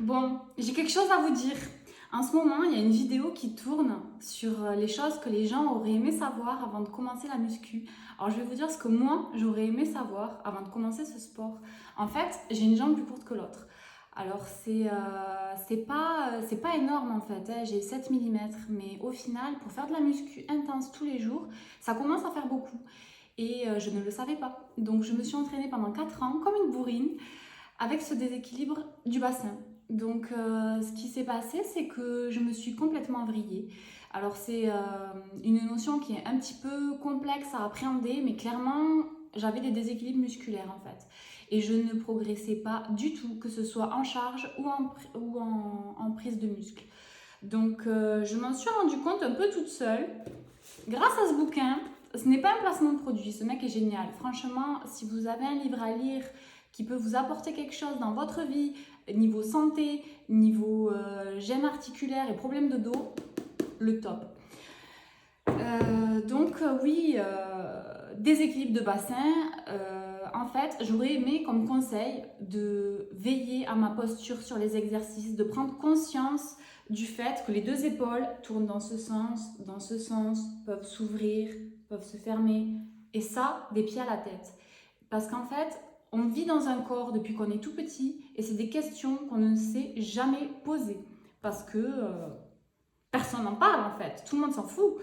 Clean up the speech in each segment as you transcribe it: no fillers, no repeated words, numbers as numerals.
Bon, j'ai quelque chose à vous dire. En ce moment, il y a une vidéo qui tourne sur les choses que les gens auraient aimé savoir avant de commencer la muscu. Alors, je vais vous dire ce que moi, j'aurais aimé savoir avant de commencer ce sport. En fait, j'ai une jambe plus courte que l'autre. Alors, c'est pas énorme en fait, hein. J'ai 7 millimètres. Mais au final, pour faire de la muscu intense tous les jours, ça commence à faire beaucoup. Et je ne le savais pas. Donc, je me suis entraînée pendant 4 ans comme une bourrine avec ce déséquilibre du bassin. Donc, ce qui s'est passé, c'est que je me suis complètement vrillée. Alors, c'est une notion qui est un petit peu complexe à appréhender, mais clairement, j'avais des déséquilibres musculaires en fait. Et je ne progressais pas du tout, que ce soit en charge ou en prise de muscle. Donc, je m'en suis rendu compte un peu toute seule, grâce à ce bouquin. Ce n'est pas un placement de produit, ce mec est génial. Franchement, si vous avez un livre à lire qui peut vous apporter quelque chose dans votre vie, niveau santé, niveau gêne articulaire et problèmes de dos, le top. Oui, déséquilibre de bassin. En fait, j'aurais aimé comme conseil de veiller à ma posture sur les exercices, de prendre conscience du fait que les deux épaules tournent dans ce sens, peuvent s'ouvrir, peuvent se fermer, et ça, des pieds à la tête. Parce qu'en fait, on vit dans un corps depuis qu'on est tout petit, et c'est des questions qu'on ne s'est jamais posées. Parce que personne n'en parle en fait, tout le monde s'en fout.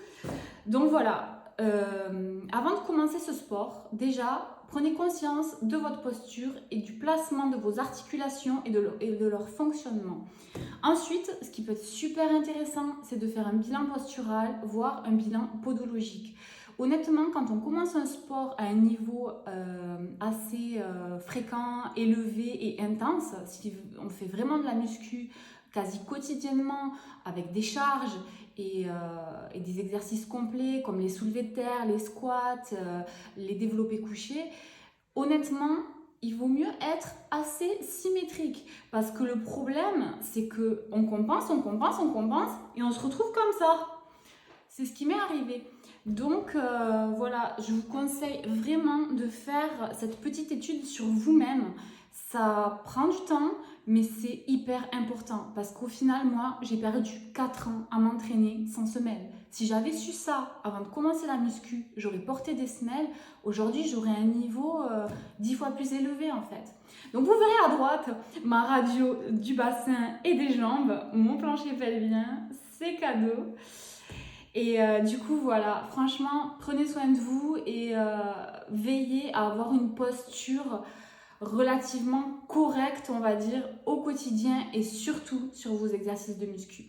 Donc voilà, avant de commencer ce sport, déjà, prenez conscience de votre posture et du placement de vos articulations et de leur fonctionnement. Ensuite, ce qui peut être super intéressant, c'est de faire un bilan postural, voire un bilan podologique. Honnêtement, quand on commence un sport à un niveau assez fréquent, élevé et intense, si on fait vraiment de la muscu quasi quotidiennement avec des charges et des exercices complets comme les soulevés de terre, les squats, les développés couchés, honnêtement, il vaut mieux être assez symétrique. Parce que le problème, c'est qu'on compense et on se retrouve comme ça. C'est ce qui m'est arrivé. Donc voilà, je vous conseille vraiment de faire cette petite étude sur vous-même. Ça prend du temps, mais c'est hyper important. Parce qu'au final, moi, j'ai perdu 4 ans à m'entraîner sans semelle. Si j'avais su ça avant de commencer la muscu, j'aurais porté des semelles. Aujourd'hui, j'aurais un niveau 10 fois plus élevé en fait. Donc vous verrez à droite ma radio du bassin et des jambes, mon plancher pelvien, c'est cadeau. Et du coup, voilà, franchement, prenez soin de vous et veillez à avoir une posture relativement correcte, on va dire, au quotidien et surtout sur vos exercices de muscu.